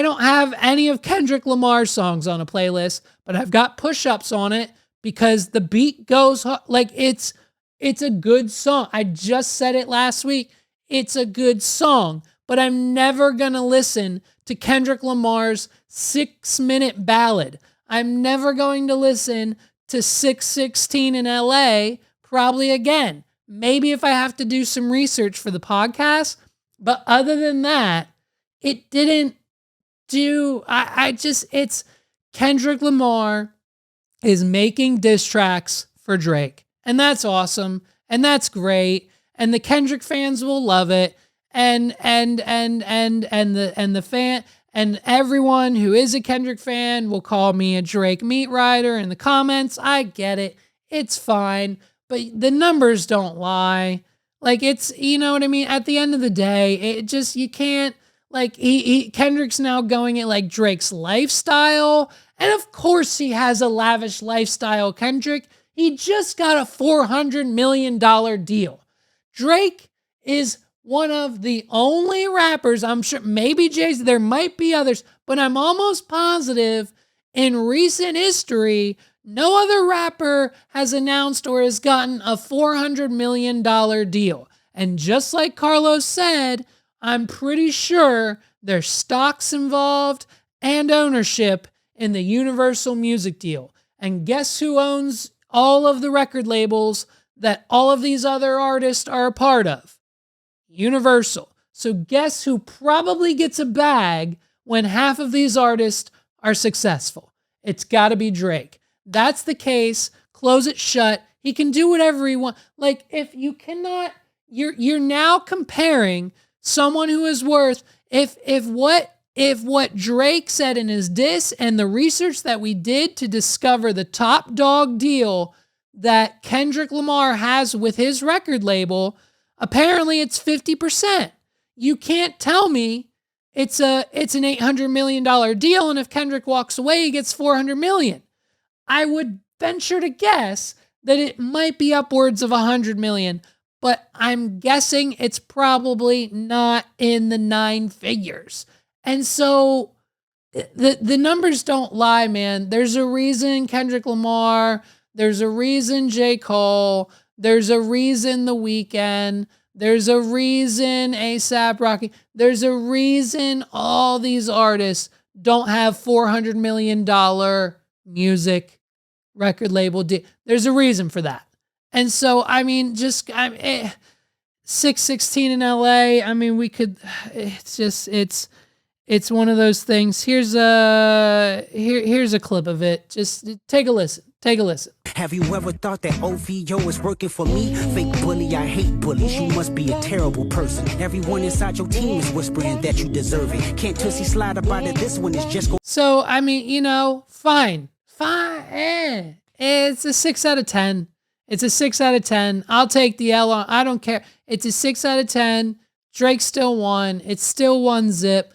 don't have any of Kendrick Lamar's songs on a playlist, but I've got Push-Ups on it because the beat goes like it's a good song. I just said it last week. It's a good song, but I'm never going to listen to Kendrick Lamar's 6-minute ballad. I'm never going to listen to 616 in LA, probably again. Maybe if I have to do some research for the podcast, but other than that, it didn't do, it's Kendrick Lamar is making diss tracks for Drake. And that's awesome. And that's great. And the Kendrick fans will love it. And the fan and everyone who is a Kendrick fan will call me a Drake meat rider in the comments. I get it. It's fine. But the numbers don't lie. Like it's, you know what I mean? At the end of the day, it just, you can't, like Kendrick's now going at like Drake's lifestyle. And of course he has a lavish lifestyle, Kendrick. He just got a $400 million deal. Drake is one of the only rappers, I'm sure, maybe Jay-Z, there might be others, but I'm almost positive in recent history, no other rapper has announced or has gotten a $400 million deal. And just like Carlos said, I'm pretty sure there's stocks involved and ownership in the Universal Music deal. And guess who owns all of the record labels that all of these other artists are a part of? Universal. So guess who probably gets a bag when half of these artists are successful? It's got to be Drake. That's the case. Close it shut. He can do whatever he wants. Like, if you cannot, you're now comparing someone who is worth, if what Drake said in his diss and the research that we did to discover the top dog deal that Kendrick Lamar has with his record label, apparently it's 50%. You can't tell me it's an $800 million deal, and if Kendrick walks away, he gets $400 million. I would venture to guess that it might be upwards of $100 million, but I'm guessing it's probably not in the 9 figures. And so the numbers don't lie, man. There's a reason Kendrick Lamar, there's a reason J. Cole, there's a reason The Weeknd, there's a reason A$AP Rocky, there's a reason all these artists don't have $400 million music record label deal. There's a reason for that. And so, I mean, 616 in LA, I mean, we could, it's one of those things. Here's a clip of it. Just take a listen. Take a listen. Have you ever thought that OVO is working for me? Fake bully, I hate bullies. You must be a terrible person. Everyone inside your team is whispering that you deserve it. Can't Tussie slide about it. This one is just go. So, I mean, fine. It's a 6 out of 10. It's a 6 out of 10. I'll take the L on. I don't care. It's a 6 out of 10. Drake still won. It's still 1-zip.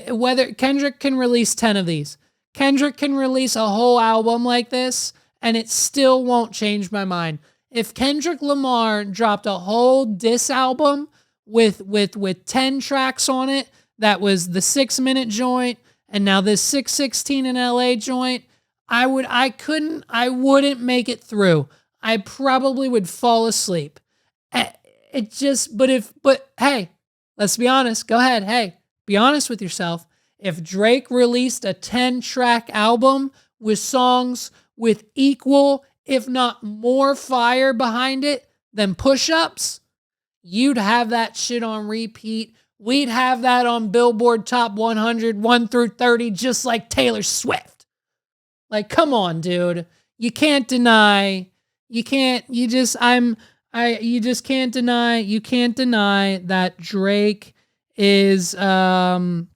Whether Kendrick can release 10 of these. Kendrick can release a whole album like this, and it still won't change my mind. If Kendrick Lamar dropped a whole diss album with 10 tracks on it, that was the 6-minute joint, and now this 616 in LA joint, I wouldn't make it through. I probably would fall asleep. But hey, let's be honest. Go ahead. Hey, be honest with yourself. If Drake released a 10-track album with songs with equal, if not more fire behind it than push-ups, you'd have that shit on repeat. We'd have that on Billboard Top 100, 1 through 30, just like Taylor Swift. Like, come on, dude. You just can't deny that Drake is, that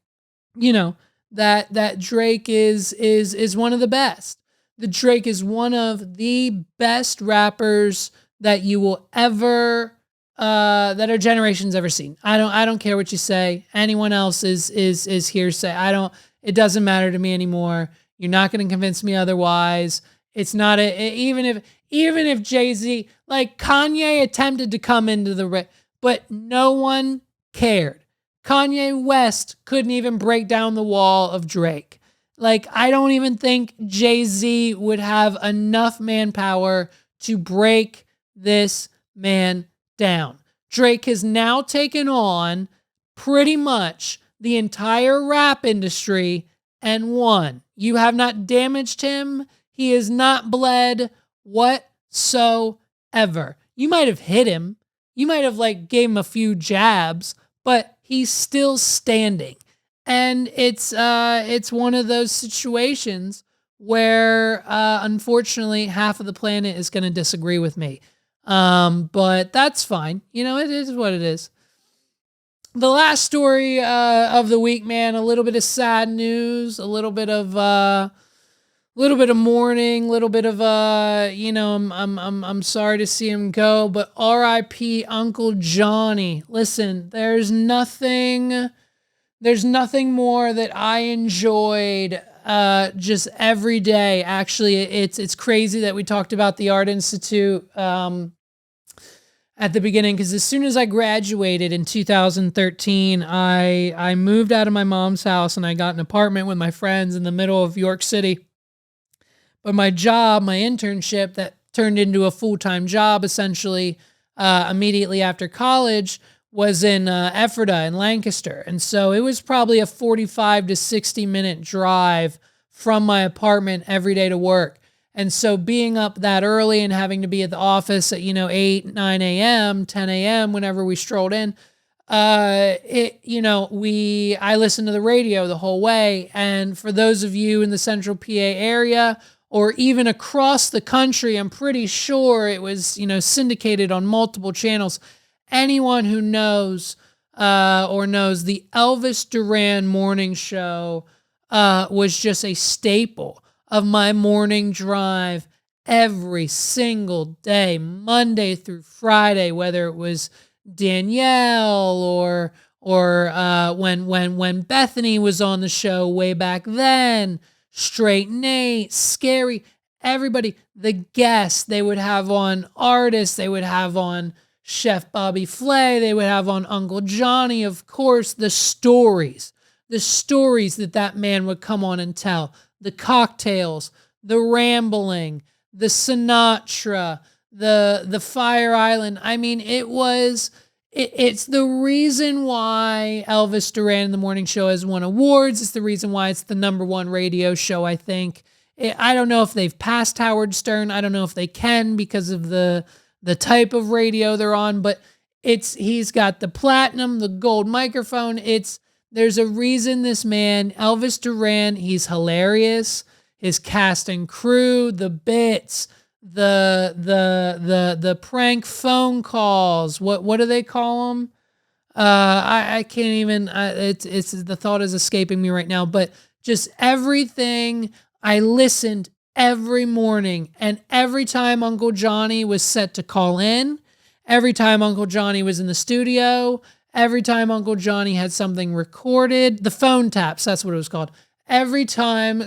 Drake is one of the best. The Drake is one of the best rappers that you will ever, that our generation's ever seen. I don't care what you say. Anyone else is hearsay. It doesn't matter to me anymore. You're not going to convince me otherwise. It's not even if Jay-Z, like Kanye attempted to come into the but no one cared. Kanye West couldn't even break down the wall of Drake. Like, I don't even think Jay-Z would have enough manpower to break this man down. Drake has now taken on pretty much the entire rap industry and won. You have not damaged him. He has not bled whatsoever. You might have hit him. You might have gave him a few jabs, but he's still standing. And it's one of those situations where unfortunately half of the planet is going to disagree with me. But that's fine. It is what it is. The last story of the week, man, a little bit of sad news, a little bit of mourning, a little bit of I'm sorry to see him go, but R.I.P. Uncle Johnny. Listen, there's nothing more that I enjoyed just every day. Actually, it's crazy that we talked about the Art Institute at the beginning, because as soon as I graduated in 2013, I moved out of my mom's house and I got an apartment with my friends in the middle of York City. But my job, my internship that turned into a full-time job essentially immediately after college was in Ephrata in Lancaster. And so it was probably a 45 to 60 minute drive from my apartment every day to work. And so being up that early and having to be at the office at, 8, 9 a.m., 10 a.m., whenever we strolled in, I listened to the radio the whole way. And for those of you in the central PA area or even across the country, I'm pretty sure it was, syndicated on multiple channels. Anyone who knows the Elvis Duran morning show was just a staple of my morning drive every single day, Monday through Friday, whether it was Danielle or when Bethany was on the show way back then, Straight Nate, Scary, everybody, the guests they would have on, artists they would have on, Chef Bobby Flay, they would have on Uncle Johnny, of course, the stories that man would come on and tell, the cocktails, the rambling, the Sinatra, the Fire Island. I mean, it's the reason why Elvis Duran in the Morning Show has won awards. It's the reason why it's the #1 radio show, I think. I don't know if they've passed Howard Stern. I don't know if they can because of the type of radio they're on, but he's got the platinum, the gold microphone. There's a reason this man, Elvis Duran, he's hilarious. His cast and crew, the bits, the prank phone calls. What do they call them? I can't even. It's the thought is escaping me right now. But just everything. I listened every morning, and every time Uncle Johnny was set to call in, every time Uncle Johnny was in the studio. Every time Uncle Johnny had something recorded, the phone taps, that's what it was called. Anytime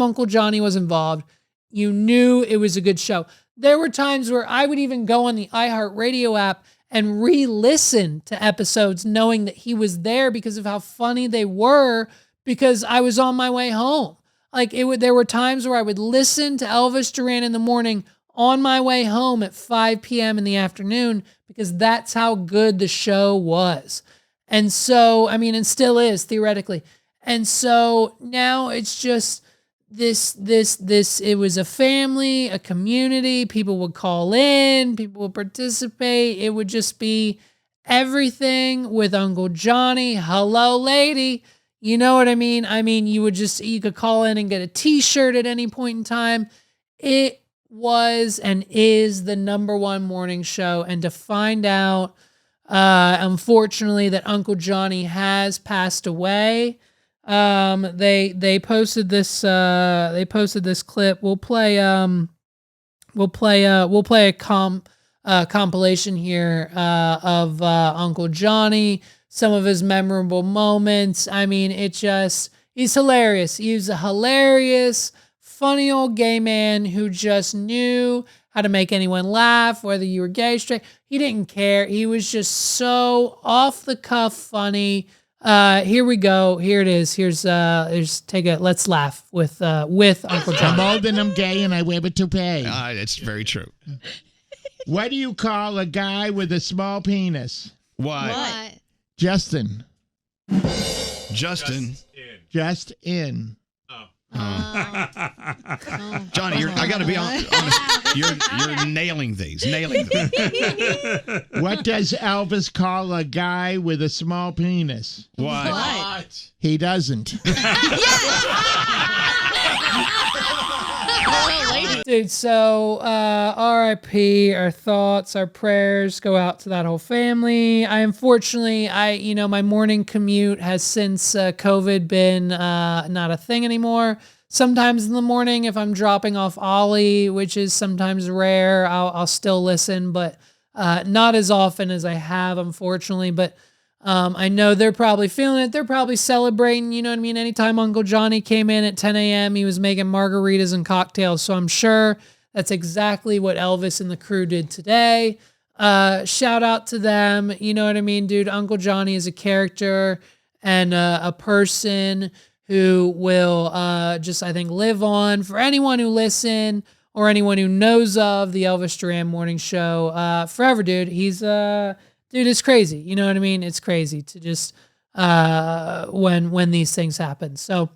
Uncle Johnny was involved, you knew it was a good show. There were times where I would even go on the iHeartRadio app and re-listen to episodes knowing that he was there because of how funny they were, because I was on my way home. There were times where I would listen to Elvis Duran in the morning on my way home at 5 p.m. in the afternoon, because that's how good the show was. And so, and still is theoretically. And so now it's just this, it was a family, a community. People would call in, people would participate. It would just be everything with Uncle Johnny. Hello, lady. You know what I mean? You could call in and get a t-shirt at any point in time. It was and is the #1 morning show, and to find out unfortunately that Uncle Johnny has passed away, they posted this clip. We'll play a compilation here of Uncle Johnny, some of his memorable moments. He's hilarious. He's a hilarious, funny old gay man who just knew how to make anyone laugh, whether you were gay, straight. He didn't care. He was just so off the cuff funny. Here we go. Here it is. Let's laugh with Uncle John. I'm old and I'm gay and I wear a toupee. It's very true. What do you call a guy with a small penis? What? Justin. Justin. Just in. Johnny, I got to be honest. You're nailing these. What does Elvis call a guy with a small penis? What? He doesn't. Dude, so RIP, our thoughts, our prayers go out to that whole family. Unfortunately, my morning commute has since COVID been not a thing anymore. Sometimes in the morning, if I'm dropping off Ollie, which is sometimes rare, I'll still listen, but not as often as I have, unfortunately. But I know they're probably feeling it. They're probably celebrating, you know what I mean? Anytime Uncle Johnny came in at 10 a.m., he was making margaritas and cocktails. So I'm sure That's exactly what Elvis and the crew did today. Shout out to them. You know what I mean, dude? Uncle Johnny is a character and a person who will just, I think, live on for anyone who listen or anyone who knows of the Elvis Duran Morning Show forever, dude. He's dude, it's crazy. You know what I mean? It's crazy to just when these things happen. So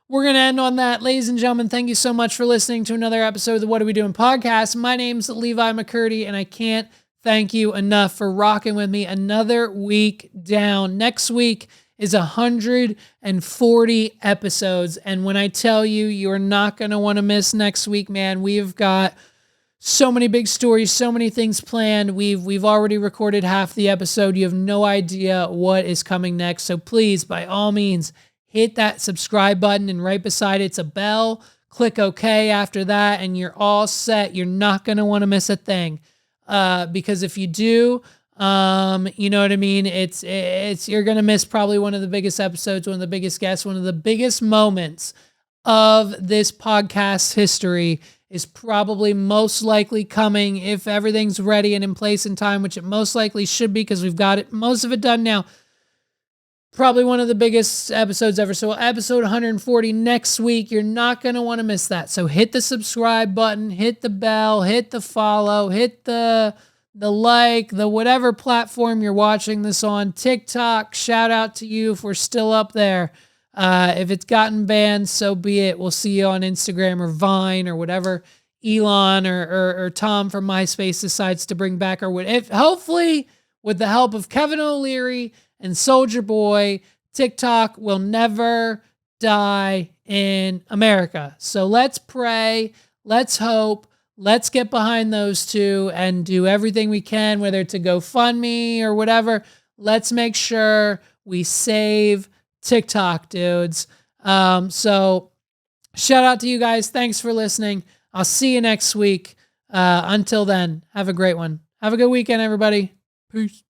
we're going to end on that. Ladies and gentlemen, thank you so much for listening to another episode of the What Are We Doing podcast. My name's Levi McCurdy, and I can't thank you enough for rocking with me another week down. Next week is 140 episodes, and when I tell you, you're not going to want to miss next week, man. We've got so many big stories, so many things planned. We've already recorded half the episode. You have no idea what is coming next, so please, by all means, hit that subscribe button, and right beside it's a bell. Click OK after that, and you're all set. You're not going to want to miss a thing. Because if you do, you know what I mean? You're going to miss probably one of the biggest episodes, one of the biggest guests, one of the biggest moments of this podcast history is probably most likely coming if everything's ready and in place in time, which it most likely should be because we've got it, most of it done now. Probably one of the biggest episodes ever. So episode 140 next week. You're not going to want to miss that. So hit the subscribe button, hit the bell, hit the follow, hit the like, the whatever platform you're watching this on. TikTok, shout out to you if we're still up there. If it's gotten banned, so be it. We'll see you on Instagram or Vine or whatever Elon or Tom from MySpace decides to bring back, or if hopefully with the help of Kevin O'Leary and Soldier Boy, TikTok will never die in America. So let's pray, let's hope, let's get behind those two and do everything we can, whether it's a GoFundMe or whatever. Let's make sure we save TikTok, dudes. So shout out to you guys. Thanks for listening. I'll see you next week. Until then, have a great one. Have a good weekend, everybody. Peace.